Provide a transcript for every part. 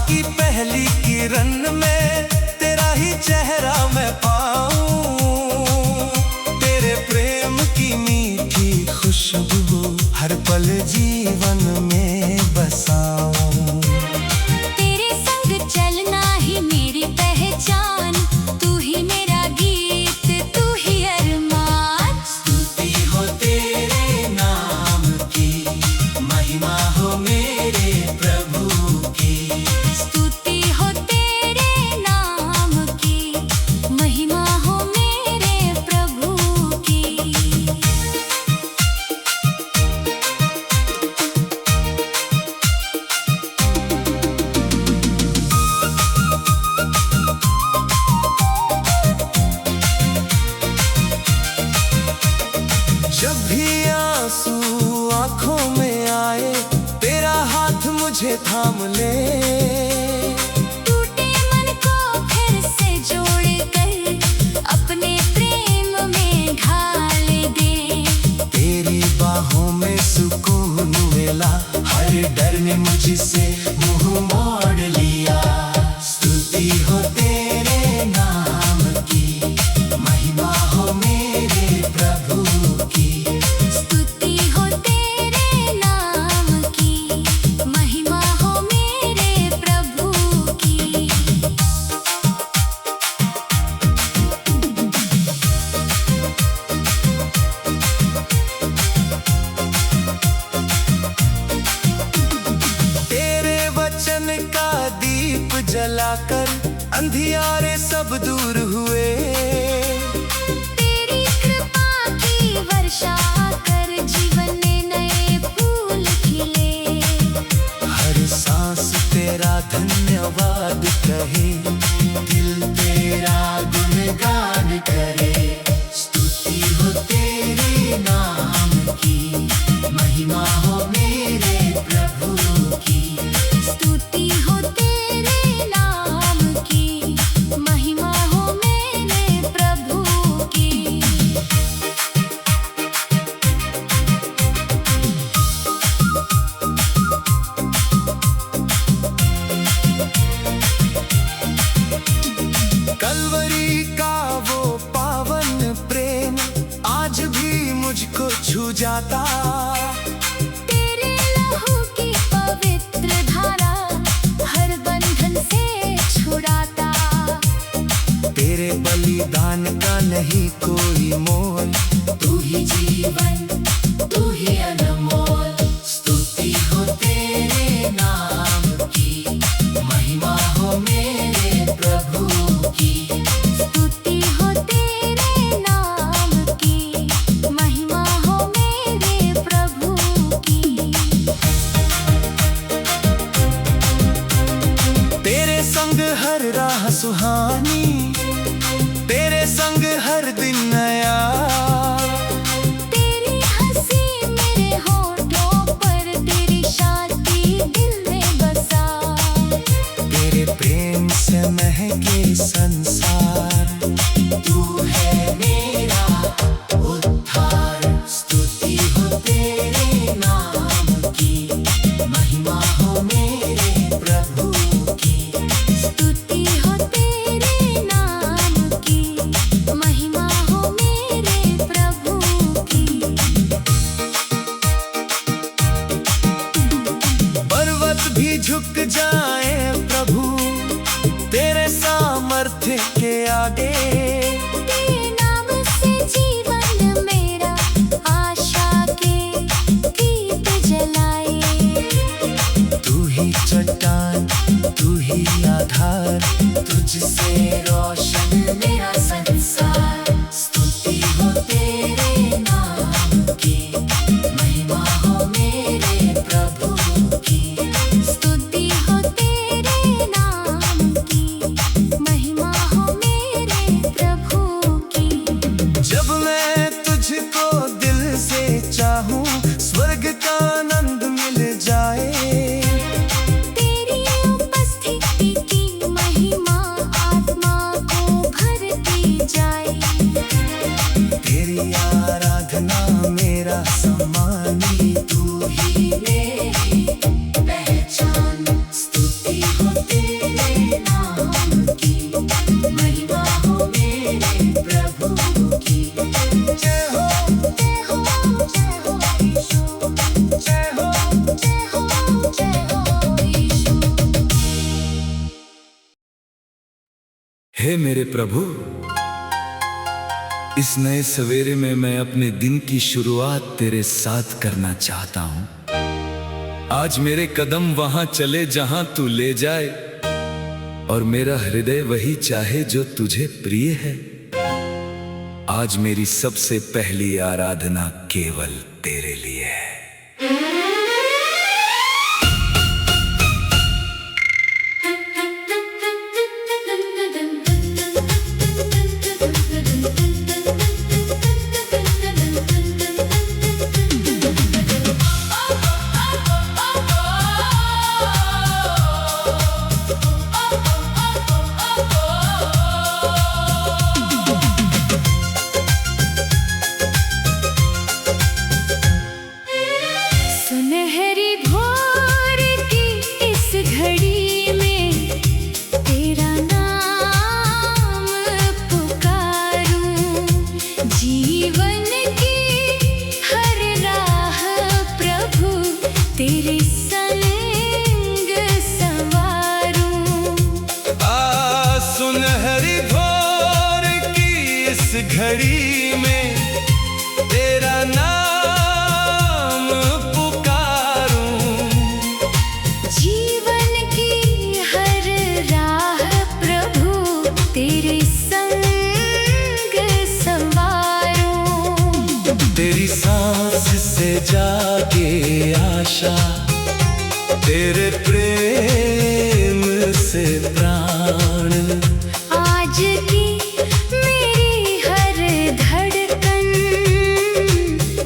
की पहली किरण में तेरा ही चेहरा मैं पाऊं, तेरे प्रेम की मीठी खुशबू हर पल जीवन में बसाऊं। तेरे संग चलना ही मेरी पहचान, तू ही मेरा गीत, तू ही अरमान। स्तुति हो तेरे नाम की, महिमा हो मेरे प्रभु की। स्तुति हो तेरे नाम की, महिमा हो मेरे प्रभु की। जब भी आंसू आंखों में आए, तेरा हाथ मुझे थाम ले। टूटे मन को फिर से जोड़ कर अपने प्रेम में ढाल दे। तेरी बाहों में सुकून मिला, हर डर ने मुझसे मुंह मोड़ लिया। स्तुति हो तेरे नाम की, महिमा हो मेरे प्रभु की। स्तुति हो तेरे नाम की, महिमा हो मेरे प्रभु की। तेरे वचन का दीप जलाकर अंधियारे सब दूर हुए। तेरी कृपा की वर्षा कर जीवन में नए फूल खिले। हर सांस तेरा धन्यवाद कहे, दिल तेरा गुणगान करे। स्तुति हो तेरे नाम की, महिमा हो मेरे प्रभु की। स्तुति हो तेरे नाम की, महिमा हो मेरे प्रभु की। कलवरी का वो पावन प्रेम आज भी मुझको छू जाता। तेरे लहू की पवित्र धारा हर बंधन से छुड़ाता। तेरे बलिदान का नहीं कोई मोल, तू ही जीवन, तू ही अनमोल। स्तुति हो तेरे नाम की, महिमा हो मेरे प्रभु की। स्तुति हो तेरे नाम की, महिमा हो मेरे प्रभु की। तेरे संग हर राह सुहानी, तेरे संग हर दिन नया। तेरी हंसी मेरे हे मेरे प्रभु, इस नए सवेरे में मैं अपने दिन की शुरुआत तेरे साथ करना चाहता हूँ। आज मेरे कदम वहां चले जहां तू ले जाए, और मेरा हृदय वही चाहे जो तुझे प्रिय है। आज मेरी सबसे पहली आराधना केवल तेरे लिए है। सुनहरी भोर की इस घड़ी में तेरा नाम पुकारूं, जीवन की हर राह प्रभु तेरे संग संवारूं। सुनहरी भोर की इस घड़ी में तेरा नाम पुकारूं, जीवन की हर राह प्रभु तेरे संग संवारूं। तेरी सांस से जागे आशा, तेरे प्रेम से प्राण। आज की मेरी हर धड़कन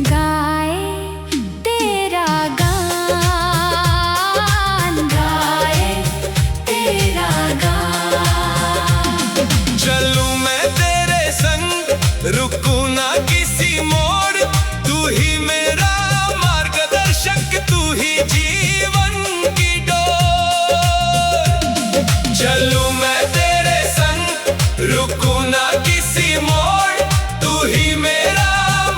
गाए तेरा गान, गाए तेरा गान। चलूं मैं तेरे संग, रुकूं ना किसी मोड़। तू ही मेरा मार्गदर्शक, तू ही जीवन की डोर। चलूं मैं तेरे संग, रुकूं ना किसी मोड़। तू ही मेरा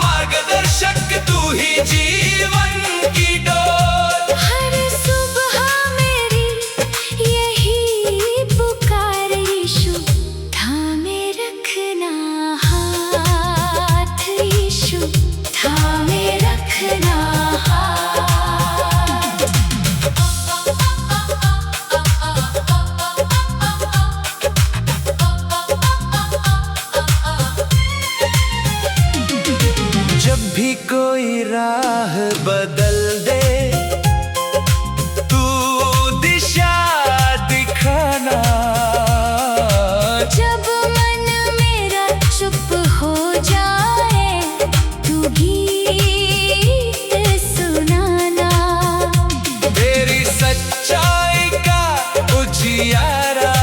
मार्गदर्शक, तू ही जीवन की डोर। हर सुबह मेरी यही पुकार यीशु, थामे रखना हाथ यीशु, थामे रखना हाथ। जब भी कोई राह बदल दे, तू दिशा दिखाना। जब मन मेरा चुप हो जाए, तू गीत सुनाना। तेरी सच्चाई का उजियारा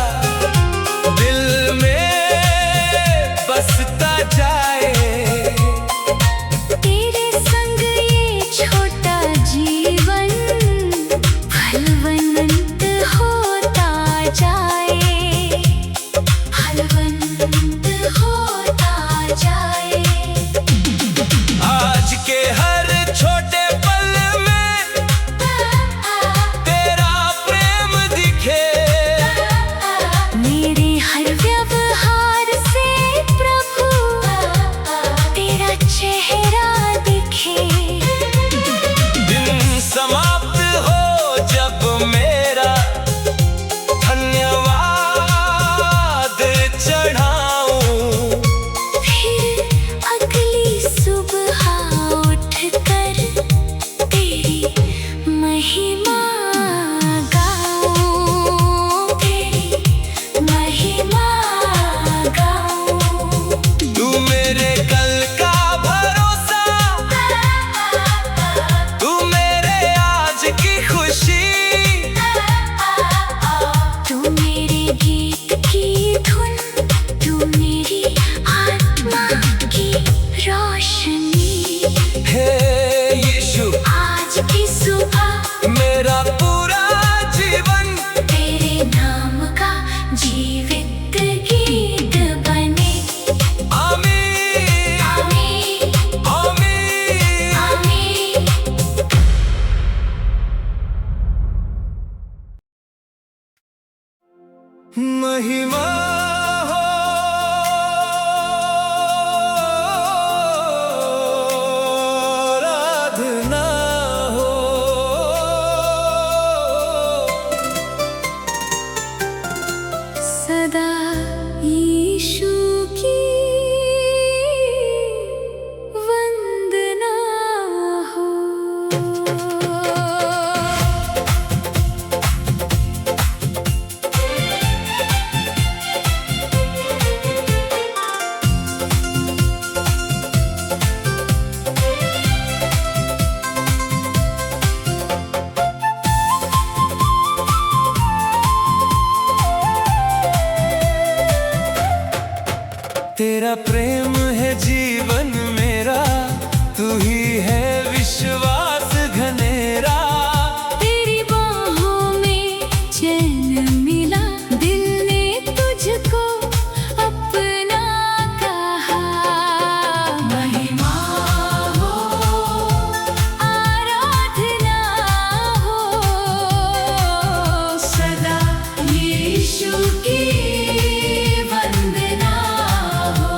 दिल में बसता जाए। तेरे संग ये छोटा जीवन फलवंत होता जाए, फलवंत होता जाए। आज के हर छोटे पल में तेरा प्रेम दिखे। मेरे हर व्यवहार से प्रभु तेरा चेहरा दिखे। दिन समाप्त हो जब मेरा धन्यवाद चढ़ाऊं। फिर अगली सुबह उठकर तेरी महिमा गाऊं, तेरी महिमा गाऊं। तू मेरे कल का भरोसा, तू मेरे आज की खुशी। तू मेरे गीत की धुन, तू मेरी आत्मा की रोशनी। हे यीशु, आज की सुबह मेरा पूरा जीवन तेरे नाम का जीवित गीत बने। आमीन। प्रेम है जीवन मेरा, तू ही है विश्वास घनेरा। तेरी बाहों में चैन मिला, दिल ने तुझको अपना कहा। महिमा हो, आराधना हो, सदा यीशु की वंदना हो।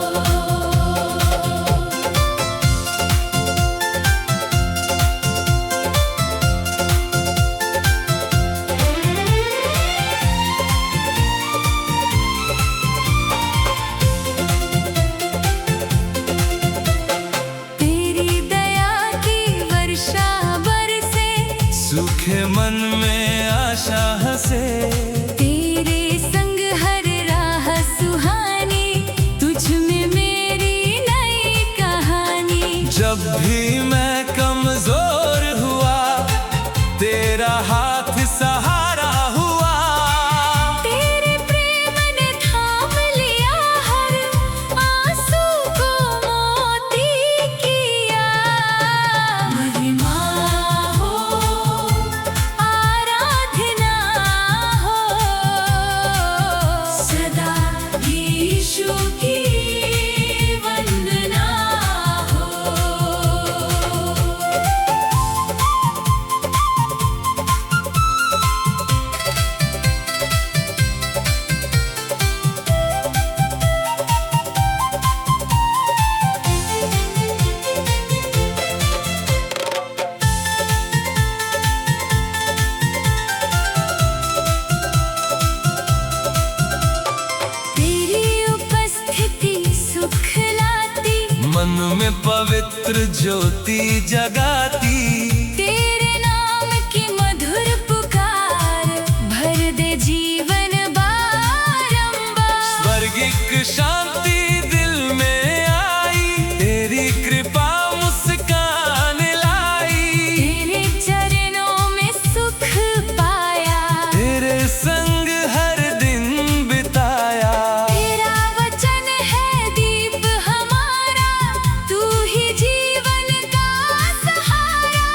तेरी दया की वर्षा बरसे, सूखे मन में आशा हंसे। तेरे संग हर राह सुहानी, तुझ में मेरी नई कहानी। जब भी मैं कमजोर हुआ, तेरा हाथ सहारा हुआ। तेरे प्रेम ने थाम लिया, हर आंसू को मोती किया। महिमा हो, आराधना हो, सदा यीशु की वंदना हो। तेरी उपस्थिति सुख लाती, मन में पवित्र ज्योति जगाती। तेरे नाम की मधुर पुकार भर दे जीवन बारंबार। स्वर्गिक शांति दिल में आई, तेरी कृपा मुस्कान लाई। तेरे चरणों में सुख पाया, तेरे संग हर दिन बिताया। तेरा वचन है दीप हमारा, तू ही जीवन का सहारा।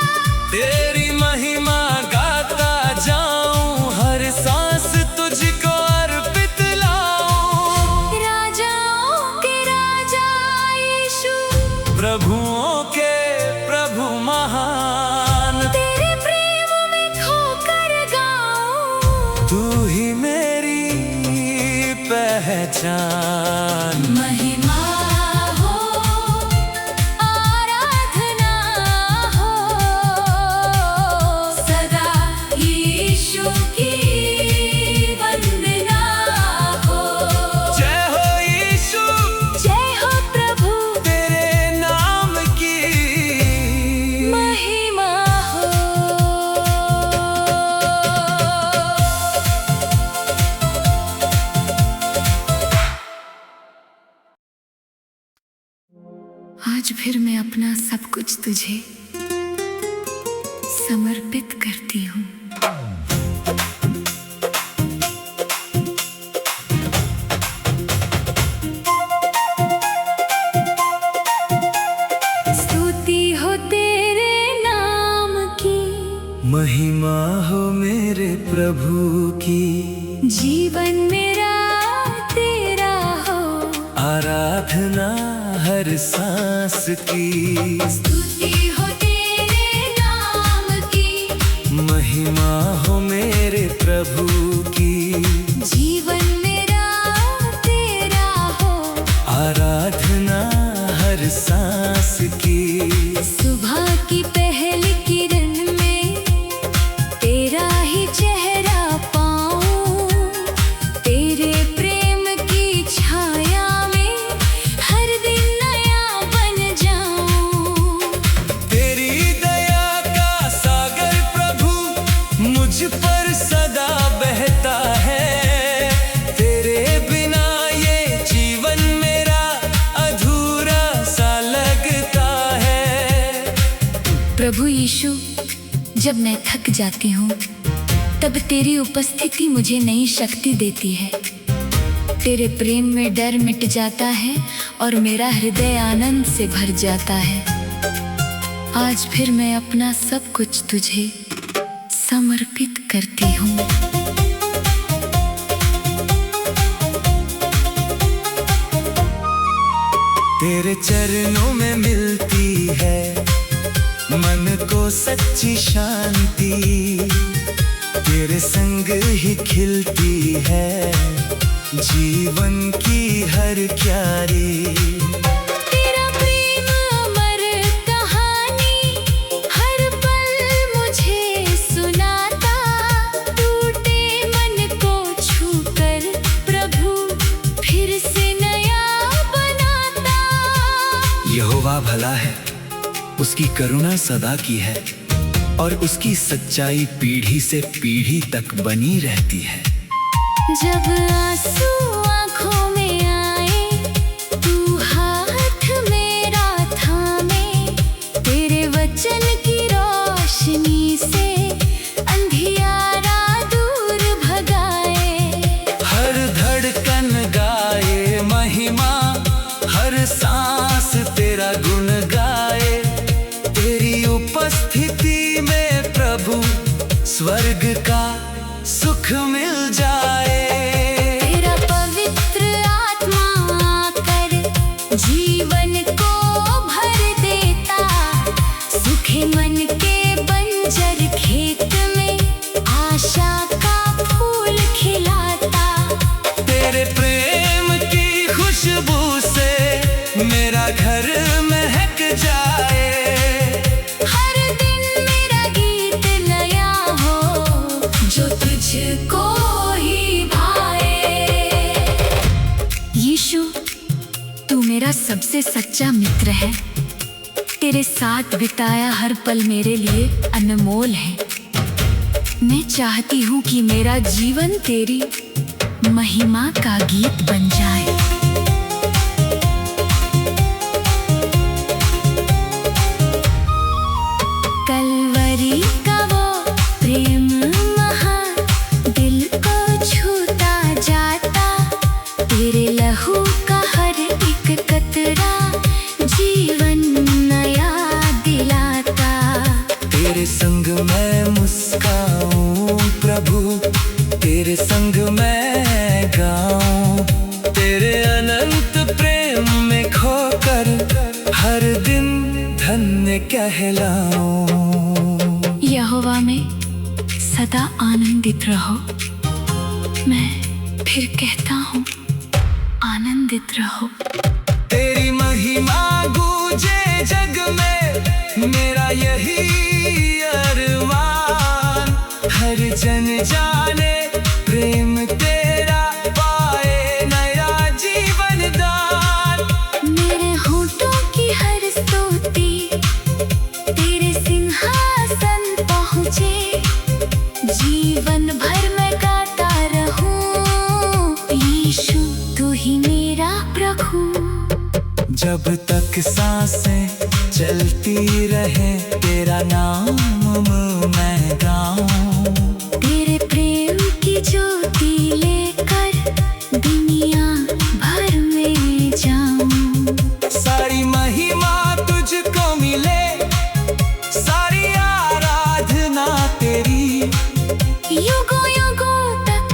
तेरी महिमा गाता जाऊं, हर सांस तुझको अर्पित लाऊं। राजाओं के राजा यीशु, प्रभुओं के प्रभु महान, तेरे प्रेम में खोकर गाऊं। तू ही मेरी पहचान। महिमा हो, आराधना हो, सदा यीशु की वंदना हो। जय हो यीशु, जय हो प्रभु, तेरे नाम की महिमा हो। आज फिर मैं अपना सब कुछ तुझे समर्पित करती हूँ। स्तुति हो तेरे नाम की, महिमा हो मेरे प्रभु की। जीवन मेरा तेरा हो, आराधना हर सांस की। स्तुति हो तेरे नाम की, महिमा हो मेरे प्रभु की। जीवन मेरा तेरा हो, आराधना हर सांस की। सुबह की पहली किरण में तेरा ही चेहरा पाऊं। तेरे प्रेम की छाया में हर दिन नया बन जाऊं। तेरी दया का सागर प्रभु मुझ पर सदा बहता है। तेरे बिना ये जीवन मेरा अधूरा सा लगता है। प्रभु यीशु, जब मैं थक जाती हूँ तब तेरी उपस्थिति मुझे नई शक्ति देती है। तेरे प्रेम में डर मिट जाता है और मेरा हृदय आनंद से भर जाता है। आज फिर मैं अपना सब कुछ तुझे समर्पित करती हूँ। तेरे चरणों में मिलती है मन को सच्ची शांति, तेरे संग ही खिलती है जीवन की हर क्यारी। तेरा प्रेम अमर कहानी हर पल मुझे सुनाता, टूटे मन को छूकर प्रभु फिर से नया बनाता। यहोवा भला है, उसकी करुणा सदा की है और उसकी सच्चाई पीढ़ी से पीढ़ी तक बनी रहती है। जब आंसू आँखों में आए, तू हाथ मेरा थामे, तेरे वचन की रोशनी से अंधियारा दूर भगाए। हर धड़कन गाए महिमा, हर सांस तेरा गुण गाए। तेरी उपस्थिति में प्रभु स्वर्ग का सुख मिल जाए। तेरा पवित्र आत्मा आकर जीवन को भर देता, सूखे मन के बंजर खेत में आशा का फूल खिलाता। तेरे प्रेम की खुशबू से मेरा घर महक जाए। हर दिन मेरा गीत नया हो जो तुझको ही भाए। यीशु, तू मेरा सबसे सच्चा मित्र है। तेरे साथ बिताया हर पल मेरे लिए अनमोल है। मैं चाहती हूँ कि मेरा जीवन तेरी महिमा का गीत बन जाए। कलवरी का वो प्रेम महान दिल को छूता जाता, तेरे लहू का हर एक कतरा जीवन नया दिलाता। तेरे संग मैं मुस्काऊं प्रभु, तेरे संग मैं गाऊं, तेरे अनंत प्रेम में खोकर हर दिन धन्य कहलाऊं। यहोवा में सदा आनंदित रहो। मैं फिर कहता हूँ, आनंदित रहो। तेरी महिमा गूंजे जग में, मेरा यही अरमान। हर जन जाने प्रेम तेरा, पाए नया जीवन दान। मेरे होठों की हर स्तुति तेरे सिंहासन पहुँचे, जीवन भर मैं गाता रहूं। यीशु, तू ही मेरा प्रभु। जब तक सांसें चलती रहे, तेरा नाम मैं गाऊं। तेरे प्रेम की ज्योति लेकर दुनिया भर में जाऊं। सारी महिमा तुझको मिले, सारी आराधना तेरी। युगों युगों तक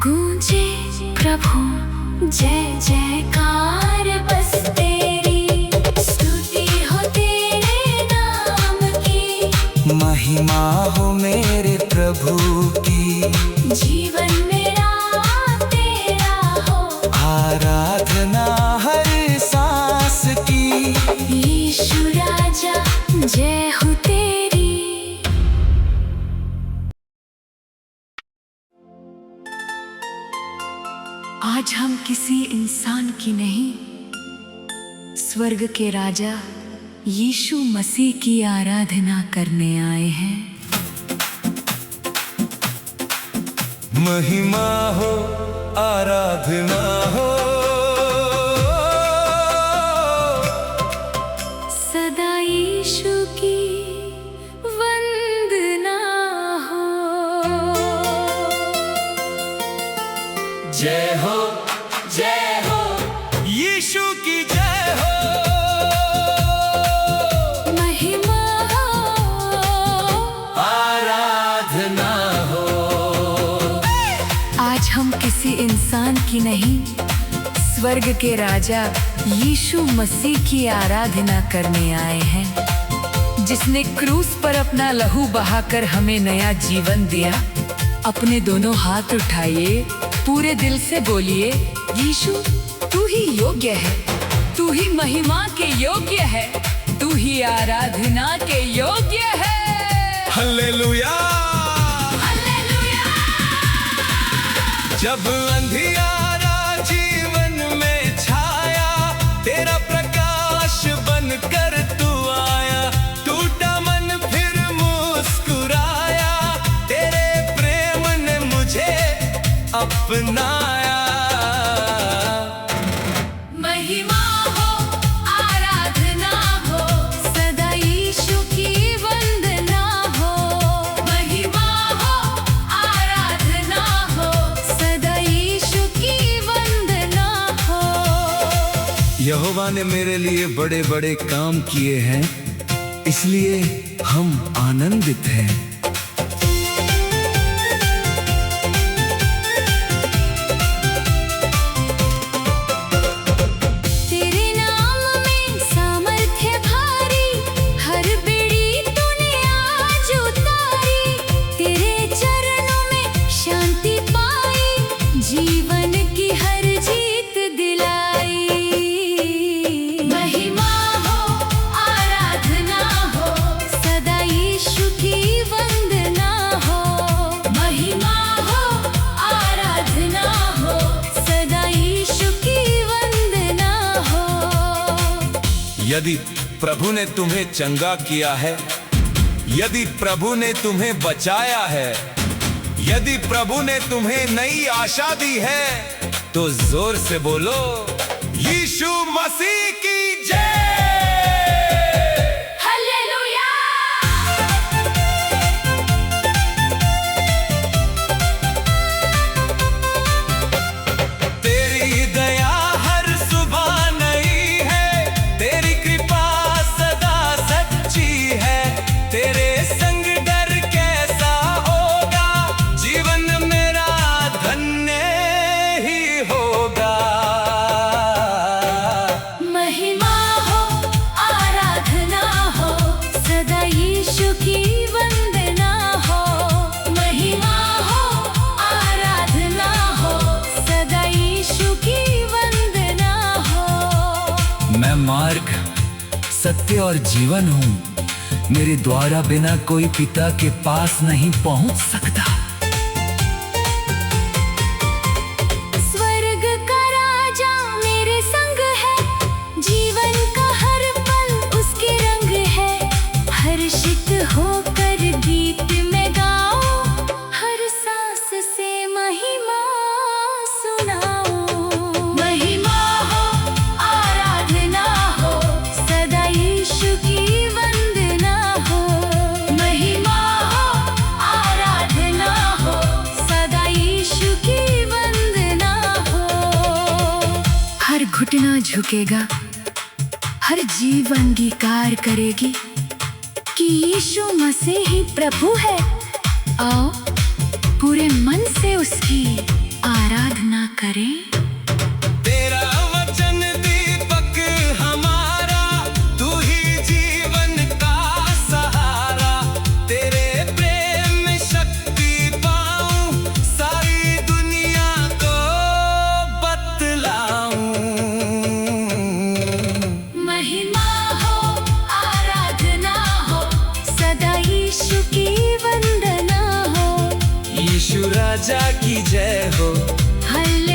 गूंजे प्रभु जय जयकार बस तेरी। स्तुति हो तेरे नाम की, महिमा हो मेरे प्रभु की। जीवन मेरा तेरा हो, आराधना हर सांस की। यीशु राजा जय हो तेरी। आज हम किसी इंसान की नहीं, स्वर्ग के राजा यीशु मसीह की आराधना करने आए हैं। महिमा हो, आराधना हो, सदा यीशु की वंदना हो। जय हो, यीशु की जय। की नहीं, स्वर्ग के राजा यीशु मसीह की आराधना करने आए हैं, जिसने क्रूस पर अपना लहू बहाकर हमें नया जीवन दिया। अपने दोनों हाथ उठाइए, पूरे दिल से बोलिए, यीशु तू ही योग्य है, तू ही महिमा के योग्य है, तू ही आराधना के योग्य है। हालेलुया, जब अंधियारा जीवन में छाया, तेरा प्रकाश बनकर तू आया, टूटा मन फिर मुस्कुराया, तेरे प्रेम ने मुझे अपनाया। महिमा हो, आराधना हो, सदा यीशु की वंदना हो। महिमा हो, आराधना हो, सदा यीशु की वंदना हो। यहोवा ने मेरे लिए बड़े बड़े काम किए हैं, इसलिए हम आनंदित हैं। तेरे नाम में सामर्थ्य भारी, हर बेड़ी तूने आज उतारी। तेरे चरणों में शांति पाई, जीवन की हर जीत दिलाई। महिमा हो, आराधना हो, सदा यीशु की वंदना हो। महिमा हो, आराधना हो, सदा यीशु की वंदना हो। यदि प्रभु ने तुम्हें चंगा किया है, यदि प्रभु ने तुम्हें बचाया है, यदि प्रभु ने तुम्हें नई आशा दी है, तो जोर से बोलो, यीशु मसीह की जय। हालेलुया। तेरी दया हर सुबह नई है, तेरी कृपा सदा सच्ची है, तेरे संग डर कैसा होगा, जीवन मेरा धन्य ही होगा। महिमा हो, आराधना हो, सदा यीशु की वंदना हो। महिमा हो, आराधना हो, सदा यीशु की वंदना हो। मैं मार्ग, सत्य और जीवन हूँ, मेरे द्वारा बिना कोई पिता के पास नहीं पहुँच सकता। स्वर्ग का राजा मेरे संग है, जीवन का हर पल उसके रंग है। हर्षित होकर गीत में गाओ, हर सांस से महिमा सुनाओ। महिमा हो, आराधना हो, सदा यीशु की वंदना हो। महिमा हो, आराधना हो, सदा यीशु की वंदना हो। हर घुटना झुकेगा, हर जीव अंगीकार करेगी कि यीशु मसीह ही प्रभु है। आओ पूरे मन से उसकी आराधना करें। तेरा वचन दीपक हमारा, तू ही जीवन का सहारा, तेरे प्रेम में शक्ति पाऊं, सारी दुनिया को बतलाऊं। महिमा हो, आराधना हो, सदा यीशु की वंदना हो। यीशु राजा की जय हो। हालेलुया।